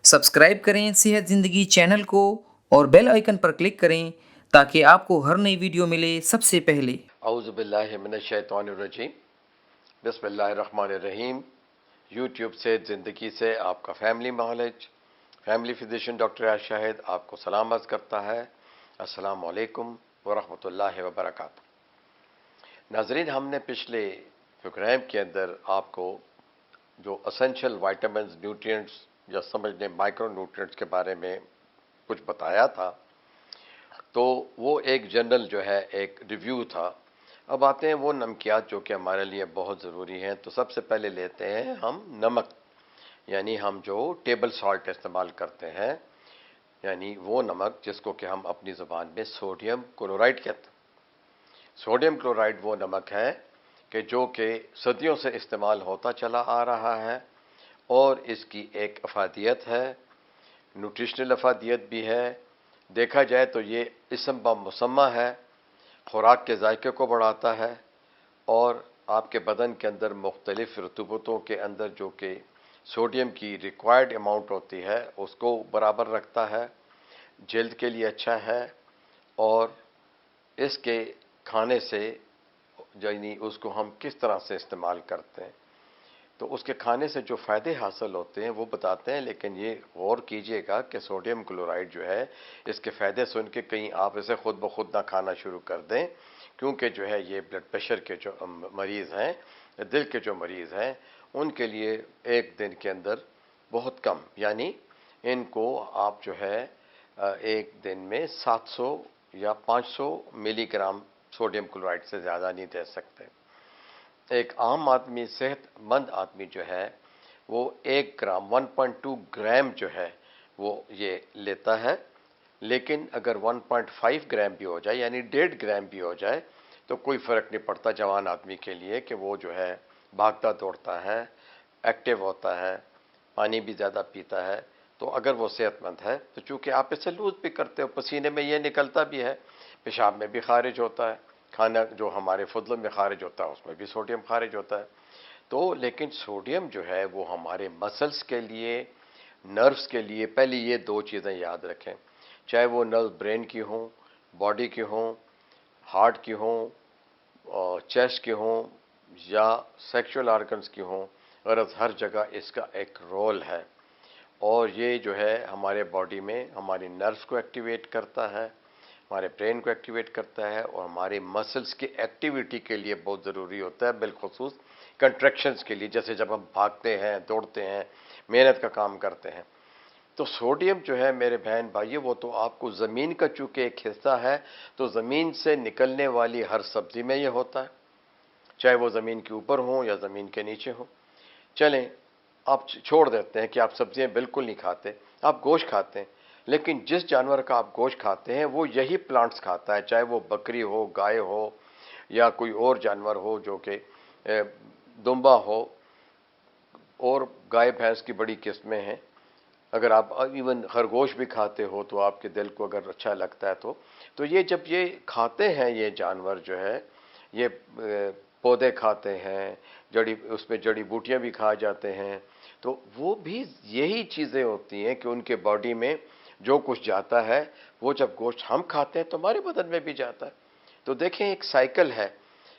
Subscribe करें सेहत ज़िंदगी चैनल को और बेल आइकन पर क्लिक करें ताकि आपको हर नई वीडियो मिले सबसे पहले। औज़ु बिल्लाहि मिनश्शैतानिर्रजीम, बिस्मिल्लाहिर्रहमानिर्रहीम। यूट्यूब से ज़िंदगी से आपका family knowledge, family physician doctor Riaz Shahid आपको सलाम अर्ज़ करता है। अस्सलाम वालेकुम वरहमतुल्लाहि वबरकातुहू। नाज़रीन, हमने पिछले प्रोग्राम के अंदर आपको जो एसेंशियल वाइटामिन्स, न्यूट्रिएंट्स या समझ लें माइक्रो न्यूट्रिएंट्स के बारे में कुछ बताया था, तो वो एक जनरल जो है एक रिव्यू था। अब आते हैं वो नमकियात जो कि हमारे लिए बहुत ज़रूरी हैं। तो सबसे पहले लेते हैं हम नमक, यानी हम जो टेबल सॉल्ट इस्तेमाल करते हैं, यानी वो नमक जिसको कि हम अपनी ज़ुबान में सोडियम क्लोराइड कहते हैं। सोडियम क्लोराइड वो नमक है कि जो कि सदियों से इस्तेमाल होता चला आ रहा है और इसकी एक अफादियत है, न्यूट्रिशनल अफादियत भी है। देखा जाए तो ये इसम ब मुसम्मा है, खुराक के जायके को बढ़ाता है और आपके बदन के अंदर मुख्तलिफ रतूबतों के अंदर जो कि सोडियम की रिक्वायर्ड अमाउंट होती है उसको बराबर रखता है। जल्द के लिए अच्छा है और इसके खाने से यानी उसको हम किस तरह से इस्तेमाल करते हैं तो उसके खाने से जो फ़ायदे हासिल होते हैं वो बताते हैं। लेकिन ये गौर कीजिएगा कि सोडियम क्लोराइड जो है इसके फ़ायदे सुन के कहीं आप इसे खुद ब खुद ना खाना शुरू कर दें, क्योंकि जो है ये ब्लड प्रेशर के जो मरीज़ हैं, दिल के जो मरीज़ हैं, उनके लिए एक दिन के अंदर बहुत कम, यानी इनको आप जो है एक दिन में 700 या 500 मिलीग्राम सोडियम क्लोराइड से ज़्यादा नहीं दे सकते। एक आम आदमी, सेहतमंद आदमी जो है वो 1 ग्राम 1.2 ग्राम जो है वो ये लेता है। लेकिन अगर 1.5 ग्राम भी हो जाए, यानी 1.5 ग्राम भी हो जाए, तो कोई फ़र्क नहीं पड़ता जवान आदमी के लिए कि वो जो है भागता दौड़ता है, एक्टिव होता है, पानी भी ज़्यादा पीता है। तो अगर वो सेहतमंद है तो चूँकि आप इसे लूज़ भी करते हो, पसीने में ये निकलता भी है, पेशाब में भी खारिज होता है, खाना जो हमारे फुद्ल में खारिज होता है उसमें भी सोडियम खारिज होता है। तो लेकिन सोडियम जो है वो हमारे मसल्स के लिए, नर्व्स के लिए, पहले ये दो चीज़ें याद रखें, चाहे वो नर्व ब्रेन की हों, बॉडी की हों, हार्ट की हों, चेस्ट की हों या सेक्सुअल ऑर्गन्स की हों, गरज हर जगह इसका एक रोल है। और ये जो है हमारे बॉडी में हमारी नर्व्स को एक्टिवेट करता है, हमारे ब्रेन को एक्टिवेट करता है और हमारे मसल्स की एक्टिविटी के लिए बहुत ज़रूरी होता है, बिलखुसूस कंट्रैक्शंस के लिए, जैसे जब हम भागते हैं, दौड़ते हैं, मेहनत का काम करते हैं। तो सोडियम जो है मेरे बहन भाइयों, वो तो आपको ज़मीन का चूँकि एक हिस्सा है, तो ज़मीन से निकलने वाली हर सब्ज़ी में ये होता है, चाहे वो ज़मीन के ऊपर हो या ज़मीन के नीचे हो। चलें, आप छोड़ देते हैं कि आप सब्ज़ियाँ बिल्कुल नहीं खाते, आप गोश्त खाते हैं, लेकिन जिस जानवर का आप गोश्त खाते हैं वो यही प्लांट्स खाता है, चाहे वो बकरी हो, गाय हो या कोई और जानवर हो, जो कि दुम्बा हो, और गाय भैंस की बड़ी किस्में हैं। अगर आप इवन खरगोश भी खाते हो तो आपके दिल को अगर अच्छा लगता है तो ये जब ये खाते हैं, ये जानवर जो है ये पौधे खाते हैं, उसमें जड़ी बूटियाँ भी खा जाते हैं, तो वो भी यही चीज़ें होती हैं कि उनके बॉडी में जो कुछ जाता है वो जब गोश्त हम खाते हैं तो हमारे बदन में भी जाता है। तो देखें, एक साइकिल है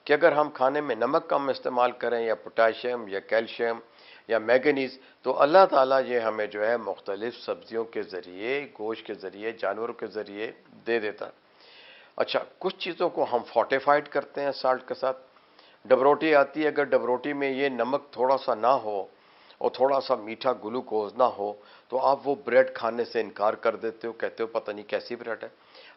कि अगर हम खाने में नमक कम इस्तेमाल करें या पोटाशियम या कैल्शियम या मैगनीज़, तो अल्लाह ताला ये हमें जो है मुख्तलिफ सब्जियों के ज़रिए, गोश्त के ज़रिए, जानवरों के ज़रिए दे देता है। अच्छा, कुछ चीज़ों को हम फोर्टिफाइड करते हैं साल्ट के साथ। डबरोटी आती है, अगर डबरोटी में ये नमक थोड़ा सा ना हो और थोड़ा सा मीठा ग्लूकोज ना हो तो आप वो ब्रेड खाने से इनकार कर देते हो, कहते हो पता नहीं कैसी ब्रेड है।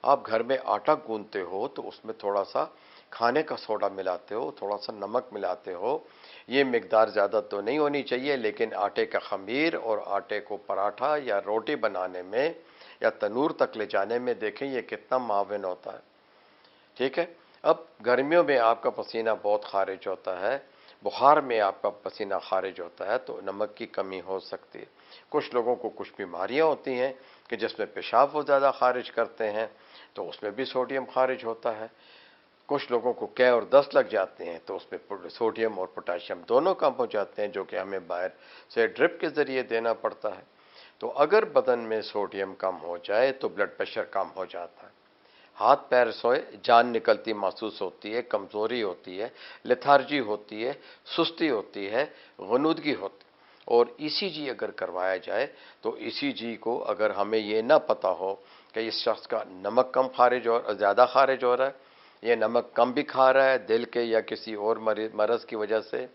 आप घर में आटा गूंदते हो तो उसमें थोड़ा सा खाने का सोडा मिलाते हो, थोड़ा सा नमक मिलाते हो। ये मिकदार ज़्यादा तो नहीं होनी चाहिए, लेकिन आटे का खमीर और आटे को पराठा या रोटी बनाने में या तनूर तक ले जाने में देखें ये कितना माविन होता है। ठीक है। अब गर्मियों में आपका पसीना बहुत खारिज होता है, बुखार में आपका पसीना खारिज होता है, तो नमक की कमी हो सकती है। कुछ लोगों को कुछ बीमारियां होती हैं कि जिसमें पेशाब वो ज़्यादा खारिज करते हैं, तो उसमें भी सोडियम खारिज होता है। कुछ लोगों को कै और दस्त लग जाते हैं तो उसमें सोडियम और पोटाशियम दोनों कम हो जाते हैं, जो कि हमें बाहर से ड्रिप के ज़रिए देना पड़ता है। تو اگر بدن میں سوڈیم کم ہو جائے تو بلڈ پریشر کم ہو جاتا ہے، ہاتھ پیر سوئے جان نکلتی محسوس ہوتی ہے، کمزوری ہوتی ہے، لیتھارجی ہوتی ہے، سستی ہوتی ہے، غنودگی ہوتی ہے۔ اور ای سی جی اگر کروایا جائے تو ای سی جی کو اگر ہمیں یہ نہ پتہ ہو کہ اس شخص کا نمک کم خارج ہو زیادہ خارج ہو رہا ہے، یہ نمک کم بھی کھا رہا ہے دل کے یا کسی اور مرض کی وجہ سے،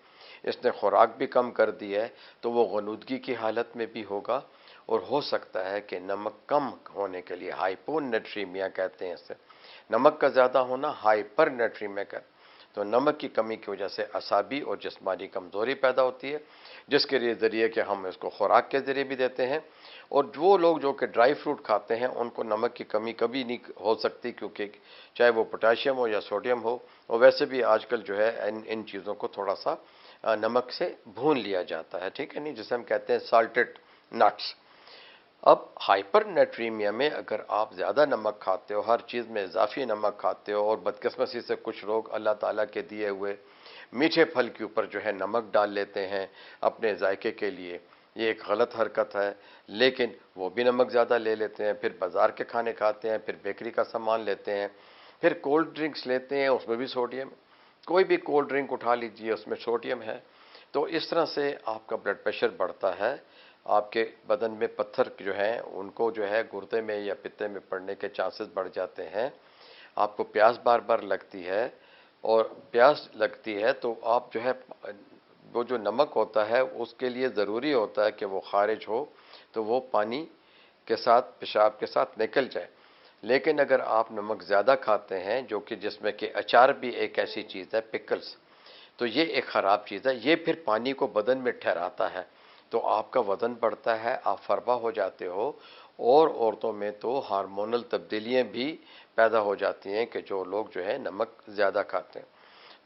اس نے خوراک بھی کم کر دی ہے، تو وہ غنودگی کی حالت میں بھی ہوگا، اور ہو سکتا ہے کہ نمک کم ہونے کے لیے ہائپونیٹریمیا کہتے ہیں اسے، نمک کا زیادہ ہونا ہائپر نیٹریمیا کا، تو نمک کی کمی کی وجہ سے اعصابی اور جسمانی کمزوری پیدا ہوتی ہے، جس کے ذریعے کہ ہم اس کو خوراک کے ذریعے بھی دیتے ہیں، اور وہ لوگ جو کہ ڈرائی فروٹ کھاتے ہیں ان کو نمک کی کمی کبھی نہیں ہو سکتی، کیونکہ چاہے وہ پوٹاشیم ہو یا سوڈیم ہو، اور ویسے بھی آج کل جو ہے ان چیزوں کو تھوڑا سا نمک سے بھون لیا جاتا ہے، ٹھیک ہے نہیں، جسے ہم کہتے ہیں سالٹڈ نٹس۔ اب ہائپر نیٹریمیا میں اگر آپ زیادہ نمک کھاتے ہو، ہر چیز میں اضافی نمک کھاتے ہو، اور بدقسمتی سے کچھ لوگ اللہ تعالیٰ کے دیے ہوئے میٹھے پھل کے اوپر جو ہے نمک ڈال لیتے ہیں اپنے ذائقے کے لیے، یہ ایک غلط حرکت ہے، لیکن وہ بھی نمک زیادہ لے لیتے ہیں، پھر بازار کے کھانے کھاتے ہیں، پھر بیکری کا سامان لیتے ہیں، پھر کولڈ ڈرنکس لیتے ہیں، اس میں بھی سوڈیم، کوئی بھی کولڈ ڈرنک اٹھا لیجیے اس میں سوڈیم ہے، تو اس طرح سے آپ کا بلڈ پریشر بڑھتا ہے، آپ کے بدن میں پتھر جو ہیں ان کو جو ہے گردے میں یا پتے میں پڑنے کے چانسز بڑھ جاتے ہیں، آپ کو پیاس بار بار لگتی ہے، اور پیاس لگتی ہے تو آپ جو ہے وہ جو نمک ہوتا ہے اس کے لیے ضروری ہوتا ہے کہ وہ خارج ہو تو وہ پانی کے ساتھ پیشاب کے ساتھ نکل جائے، لیکن اگر آپ نمک زیادہ کھاتے ہیں جو کہ جس میں کہ اچار بھی ایک ایسی چیز ہے، پکلز، تو یہ ایک خراب چیز ہے، یہ پھر پانی کو بدن میں ٹھہراتا ہے، تو آپ کا وزن بڑھتا ہے، آپ فربا ہو جاتے ہو، اور عورتوں میں تو ہارمونل تبدیلیاں بھی پیدا ہو جاتی ہیں کہ جو لوگ جو ہے نمک زیادہ کھاتے ہیں۔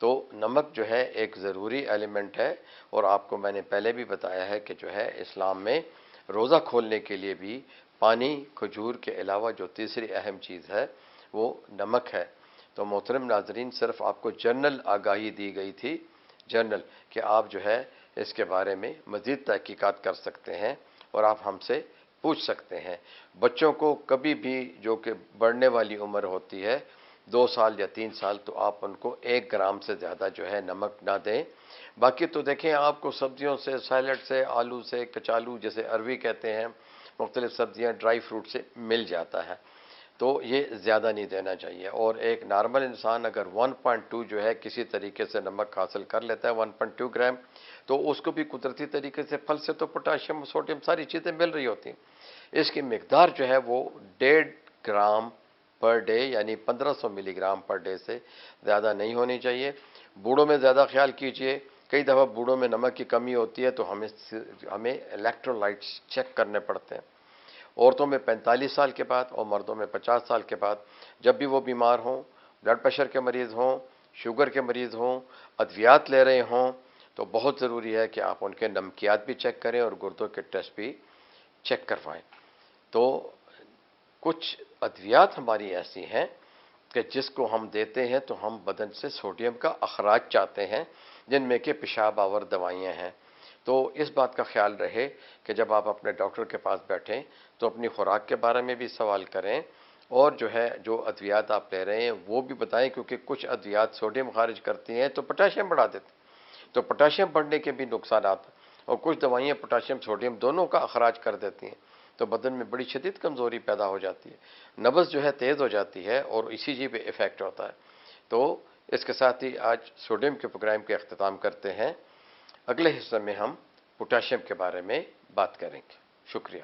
تو نمک جو ہے ایک ضروری ایلیمنٹ ہے، اور آپ کو میں نے پہلے بھی بتایا ہے کہ جو ہے اسلام میں روزہ کھولنے کے لیے بھی پانی، کھجور کے علاوہ جو تیسری اہم چیز ہے وہ نمک ہے۔ تو محترم ناظرین، صرف آپ کو جنرل آگاہی دی گئی تھی، جنرل، کہ آپ جو ہے اس کے بارے میں مزید تحقیقات کر سکتے ہیں اور آپ ہم سے پوچھ سکتے ہیں۔ بچوں کو کبھی بھی جو کہ بڑھنے والی عمر ہوتی ہے 2 سال یا 3 سال، تو آپ ان کو 1 گرام سے زیادہ جو ہے نمک نہ دیں۔ باقی تو دیکھیں آپ کو سبزیوں سے، سیلڈ سے، آلو سے، کچالو جسے اروی کہتے ہیں، مختلف سبزیاں، ڈرائی فروٹ سے مل جاتا ہے، تو یہ زیادہ نہیں دینا چاہیے، اور ایک نارمل انسان اگر 1.2 جو ہے کسی طریقے سے نمک حاصل کر لیتا ہے 1.2 گرام، تو اس کو بھی قدرتی طریقے سے پھل سے تو پوٹاشیم، سوڈیم ساری چیزیں مل رہی ہوتی ہیں، اس کی مقدار جو ہے وہ 1.5 گرام پر ڈے یعنی 1500 ملی گرام پر ڈے سے زیادہ نہیں ہونی چاہیے۔ بوڑھوں میں زیادہ خیال کیجئے، کئی دفعہ بوڑھوں میں نمک کی کمی ہوتی ہے تو ہمیں الیکٹرولائٹس چیک کرنے پڑتے ہیں، عورتوں میں 45 سال کے بعد اور مردوں میں 50 سال کے بعد، جب بھی وہ بیمار ہوں، بلڈ پریشر کے مریض ہوں، شوگر کے مریض ہوں، ادویات لے رہے ہوں، تو بہت ضروری ہے کہ آپ ان کے نمکیات بھی چیک کریں اور گردوں کے ٹیسٹ بھی چیک کروائیں۔ تو کچھ ادویات ہماری ایسی ہیں کہ جس کو ہم دیتے ہیں تو ہم بدن سے سوڈیم کا اخراج چاہتے ہیں، جن میں کہ پیشاب آور دوائیاں ہیں، تو اس بات کا خیال رہے کہ جب آپ اپنے ڈاکٹر کے پاس بیٹھیں تو اپنی خوراک کے بارے میں بھی سوال کریں، اور جو ہے جو ادویات آپ لے رہے ہیں وہ بھی بتائیں، کیونکہ کچھ ادویات سوڈیم خارج کرتی ہیں تو پوٹاشیم بڑھا دیتے ہیں، تو پوٹاشیم بڑھنے کے بھی نقصانات، اور کچھ دوائیاں پوٹاشیم سوڈیم دونوں کا اخراج کر دیتی ہیں، تو بدن میں بڑی شدید کمزوری پیدا ہو جاتی ہے، نبض جو ہے تیز ہو جاتی ہے، اور اسی جی پہ ایفیکٹ ہوتا ہے۔ تو اس کے ساتھ ہی آج سوڈیم کے پروگرام کا اختتام کرتے ہیں، اگلے حصے میں ہم پوٹاشیم کے بارے میں بات کریں گے۔ شکریہ۔